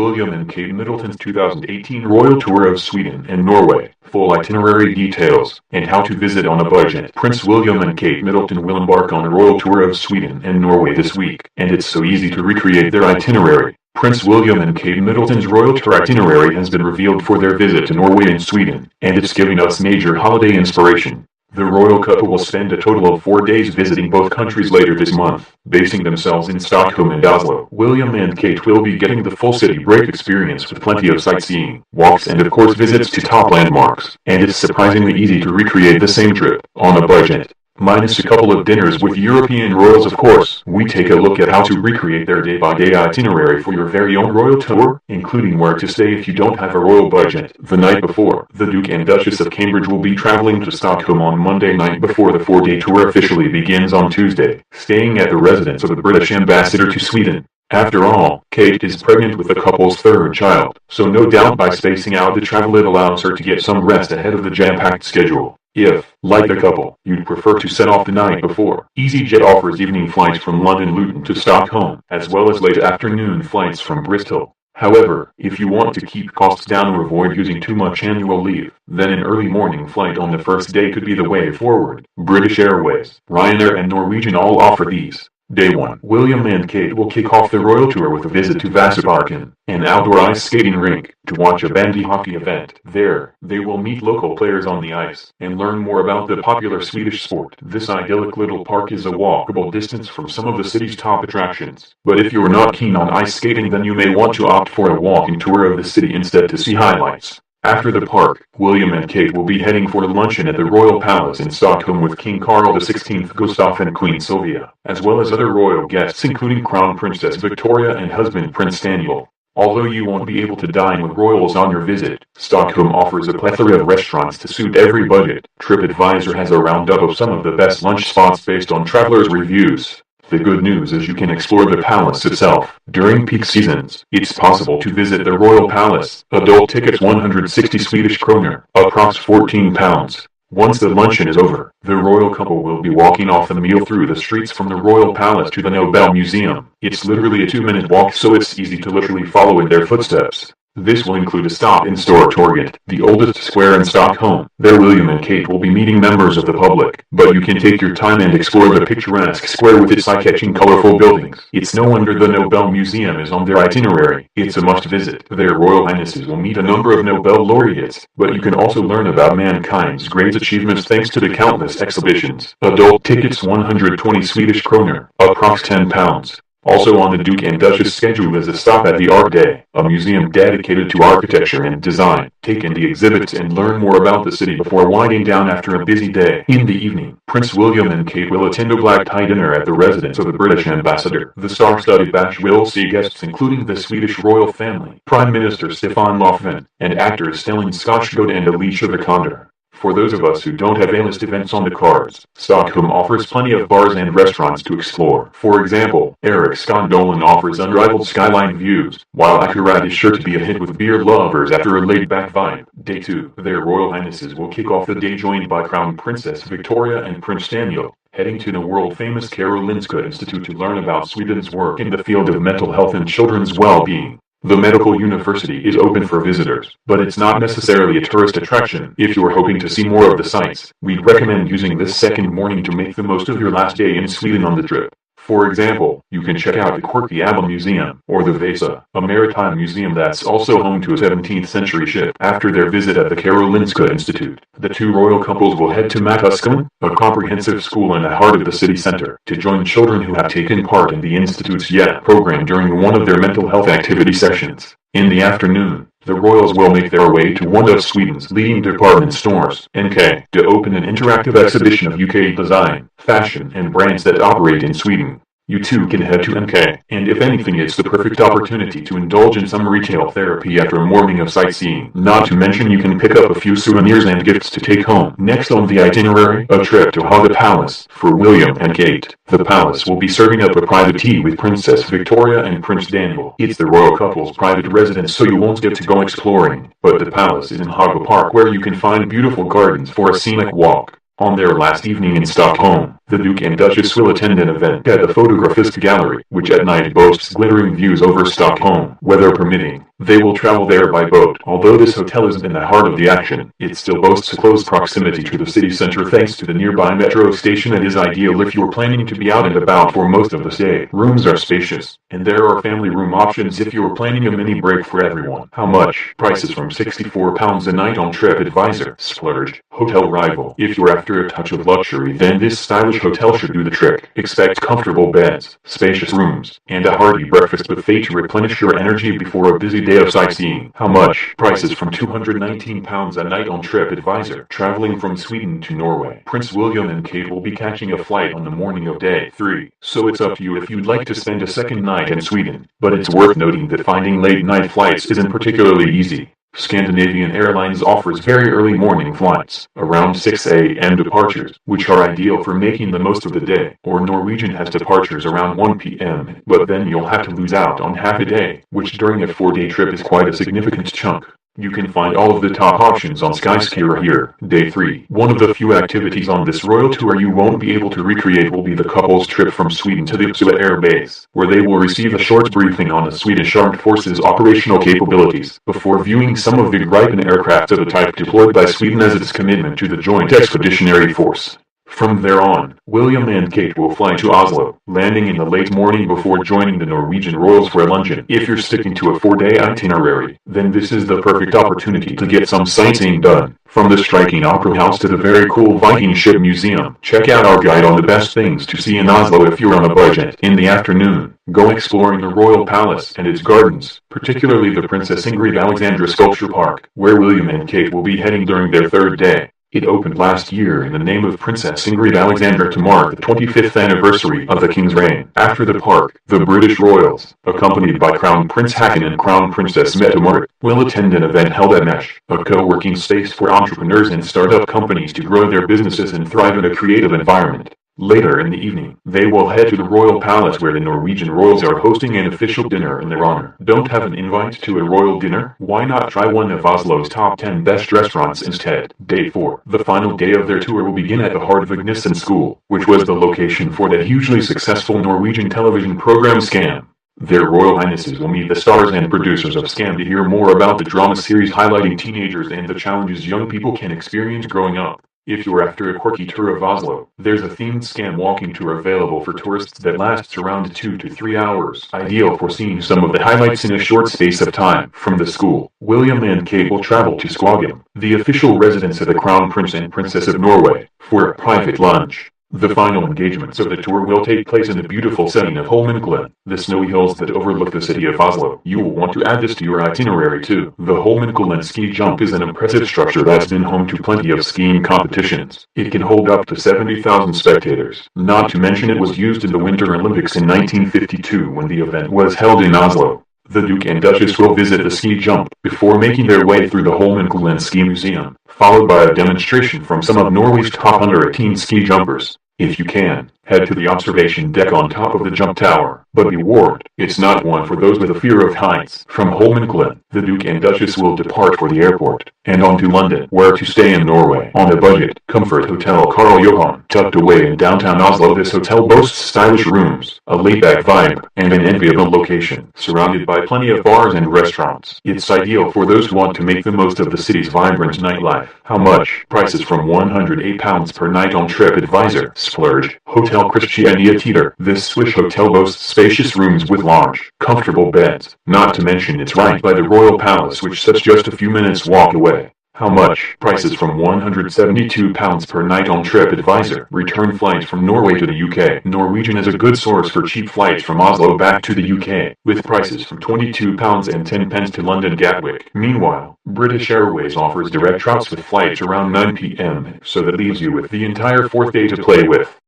William and Kate Middleton's 2018 Royal Tour of Sweden and Norway. Full itinerary details, and how to visit on a budget. Prince William and Kate Middleton will embark on a royal tour of Sweden and Norway this week, and it's so easy to recreate their itinerary. Prince William and Kate Middleton's royal tour itinerary has been revealed for their visit to Norway and Sweden, and it's giving us major holiday inspiration. The royal couple will spend a total of 4 days visiting both countries later this month, basing themselves in Stockholm and Oslo. William and Kate will be getting the full city break experience with plenty of sightseeing, walks and of course visits to top landmarks, and it's surprisingly easy to recreate the same trip, on a budget. Minus a couple of dinners with European royals of course. We take a look at how to recreate their day-by-day itinerary for your very own royal tour, including where to stay if you don't have a royal budget. The night before, the Duke and Duchess of Cambridge will be traveling to Stockholm on Monday night before the 4-day tour officially begins on Tuesday, staying at the residence of the British ambassador to Sweden. After all, Kate is pregnant with the couple's third child, so no doubt by spacing out the travel it allows her to get some rest ahead of the jam-packed schedule. If, like the couple, you'd prefer to set off the night before, EasyJet offers evening flights from London Luton to Stockholm, as well as late afternoon flights from Bristol. However, if you want to keep costs down or avoid using too much annual leave, then an early morning flight on the first day could be the way forward. British Airways, Ryanair and Norwegian all offer these. Day 1. William and Kate will kick off the royal tour with a visit to Vasaparken, an outdoor ice skating rink, to watch a bandy hockey event. There, they will meet local players on the ice, and learn more about the popular Swedish sport. This idyllic little park is a walkable distance from some of the city's top attractions. But if you're not keen on ice skating, then you may want to opt for a walking tour of the city instead to see highlights. After the park, William and Kate will be heading for luncheon at the Royal Palace in Stockholm with King Carl XVI Gustaf and Queen Sylvia, as well as other royal guests including Crown Princess Victoria and husband Prince Daniel. Although you won't be able to dine with royals on your visit, Stockholm offers a plethora of restaurants to suit every budget. TripAdvisor has a roundup of some of the best lunch spots based on travelers' reviews. The good news is you can explore the palace itself. During peak seasons, it's possible to visit the Royal Palace. Adult tickets 160 Swedish kroner, approx £14. Once the luncheon is over, the royal couple will be walking off the meal through the streets from the Royal Palace to the Nobel Museum. It's literally a 2-minute walk, so it's easy to literally follow in their footsteps. This will include a stop in Stortorget, the oldest square in Stockholm. There William and Kate will be meeting members of the public, but you can take your time and explore the picturesque square with its eye-catching colorful buildings. It's no wonder the Nobel Museum is on their itinerary. It's a must-visit. Their Royal Highnesses will meet a number of Nobel laureates, but you can also learn about mankind's great achievements thanks to the countless exhibitions. Adult tickets 120 Swedish kroner, approx £10. Also on the Duke and Duchess schedule is a stop at the Art Day, a museum dedicated to architecture and design. Take in the exhibits and learn more about the city before winding down after a busy day. In the evening, Prince William and Kate will attend a black tie dinner at the residence of the British ambassador. The star-studded bash will see guests including the Swedish royal family, Prime Minister Stefan Löfven, and actors Stellan Skarsgård and Alicia Vikander. For those of us who don't have A-list events on the cards, Stockholm offers plenty of bars and restaurants to explore. For example, Eric Skondolen offers unrivaled skyline views, while Akkurat is sure to be a hit with beer lovers after a laid-back vibe. Day 2, their Royal Highnesses will kick off the day joined by Crown Princess Victoria and Prince Daniel, heading to the world-famous Karolinska Institute to learn about Sweden's work in the field of mental health and children's well-being. The medical university is open for visitors, but it's not necessarily a tourist attraction. If you're hoping to see more of the sights, we'd recommend using this second morning to make the most of your last day in Sweden on the trip. For example, you can check out the quirky ABBA Museum, or the Vasa, a maritime museum that's also home to a 17th century ship. After their visit at the Karolinska Institute, the two royal couples will head to Matthäskolan, a comprehensive school in the heart of the city center, to join children who have taken part in the Institute's YET program during one of their mental health activity sessions. In the afternoon, the royals will make their way to one of Sweden's leading department stores, NK, to open an interactive exhibition of UK design, fashion, and brands that operate in Sweden. You too can head to NK, and if anything it's the perfect opportunity to indulge in some retail therapy after a morning of sightseeing. Not to mention you can pick up a few souvenirs and gifts to take home. Next on the itinerary, a trip to Haga Palace, for William and Kate. The palace will be serving up a private tea with Princess Victoria and Prince Daniel. It's the royal couple's private residence, so you won't get to go exploring, but the palace is in Haga Park where you can find beautiful gardens for a scenic walk. On their last evening in Stockholm, the Duke and Duchess will attend an event at the Fotografisk Gallery, which at night boasts glittering views over Stockholm. Weather permitting, They will travel there by boat. Although this hotel isn't in the heart of the action, it still boasts a close proximity to the city center thanks to the nearby metro station and is ideal if you're planning to be out and about for most of the stay. Rooms are spacious, and there are family room options if you're planning a mini break for everyone. How much? Prices from £64 a night on TripAdvisor. Splurge. Hotel rival. If you're after a touch of luxury, then this stylish hotel should do the trick. Expect comfortable beds, spacious rooms, and a hearty breakfast buffet to replenish your energy before a busy day of sightseeing. How much? Prices from £219 a night on TripAdvisor. Traveling from Sweden to Norway. Prince William and Kate will be catching a flight on the morning of day 3, so it's up to you if you'd like to spend a second night in Sweden. But it's worth noting that finding late-night flights isn't particularly easy. Scandinavian Airlines offers very early morning flights, around 6 a.m. departures, which are ideal for making the most of the day, or Norwegian has departures around 1 p.m., but then you'll have to lose out on half a day, which during a 4-day trip is quite a significant chunk. You can find all of the top options on Skyscanner here. Day 3. One of the few activities on this royal tour you won't be able to recreate will be the couple's trip from Sweden to the Uppsala Air Base, where they will receive a short briefing on the Swedish Armed Forces' operational capabilities, before viewing some of the Gripen aircraft of the type deployed by Sweden as its commitment to the Joint Expeditionary Force. From there on, William and Kate will fly to Oslo, landing in the late morning before joining the Norwegian royals for luncheon. If you're sticking to a 4-day itinerary, then this is the perfect opportunity to get some sightseeing done. From the striking opera house to the very cool Viking ship museum, check out our guide on the best things to see in Oslo if you're on a budget. In the afternoon, go exploring the royal palace and its gardens, particularly the Princess Ingrid Alexandra Sculpture Park, where William and Kate will be heading during their 3rd day. It opened last year in the name of Princess Ingrid Alexandra to mark the 25th anniversary of the King's reign. After the park, the British royals, accompanied by Crown Prince Haakon and Crown Princess Mette-Marit, will attend an event held at Mesh, a co-working space for entrepreneurs and startup companies to grow their businesses and thrive in a creative environment. Later in the evening, they will head to the Royal Palace where the Norwegian royals are hosting an official dinner in their honor. Don't have an invite to a royal dinner? Why not try one of Oslo's top 10 best restaurants instead? Day 4. The final day of their tour will begin at the heart of Ignissen School, which was the location for the hugely successful Norwegian television program Scam. Their Royal Highnesses will meet the stars and producers of Scam to hear more about the drama series highlighting teenagers and the challenges young people can experience growing up. If you're after a quirky tour of Oslo, there's a themed Scam walking tour available for tourists that lasts around 2 to 3 hours, ideal for seeing some of the highlights in a short space of time. From the school, William and Kate will travel to Skagen, the official residence of the Crown Prince and Princess of Norway, for a private lunch. The final engagements of the tour will take place in the beautiful setting of Holmenkollen, the snowy hills that overlook the city of Oslo. You will want to add this to your itinerary too. The Holmenkollen ski jump is an impressive structure that's been home to plenty of skiing competitions. It can hold up to 70,000 spectators. Not to mention it was used in the Winter Olympics in 1952 when the event was held in Oslo. The Duke and Duchess will visit the ski jump before making their way through the Holmenkollen Ski Museum, followed by a demonstration from some of Norway's top under-18 ski jumpers. If you can, head to the observation deck on top of the jump tower, but be warned, it's not one for those with a fear of heights. From Holmenkollen, the Duke and Duchess will depart for the airport, and on to London, where to stay in Norway. On a budget, Comfort Hotel Karl Johan, tucked away in downtown Oslo, this hotel boasts stylish rooms, a laid-back vibe, and an enviable location, surrounded by plenty of bars and restaurants. It's ideal for those who want to make the most of the city's vibrant nightlife. How much? Prices from £108 per night on TripAdvisor. Splurge. Hotel Christiania Theater. This Swiss hotel boasts spacious rooms with large, comfortable beds. Not to mention it's right by the Royal Palace, which sits just a few minutes walk away. How much? Prices from £172 per night on TripAdvisor. Return flights from Norway to the UK. Norwegian is a good source for cheap flights from Oslo back to the UK, with prices from £22.10 to London Gatwick. Meanwhile, British Airways offers direct routes with flights around 9 p.m, so that leaves you with the entire 4th day to play with.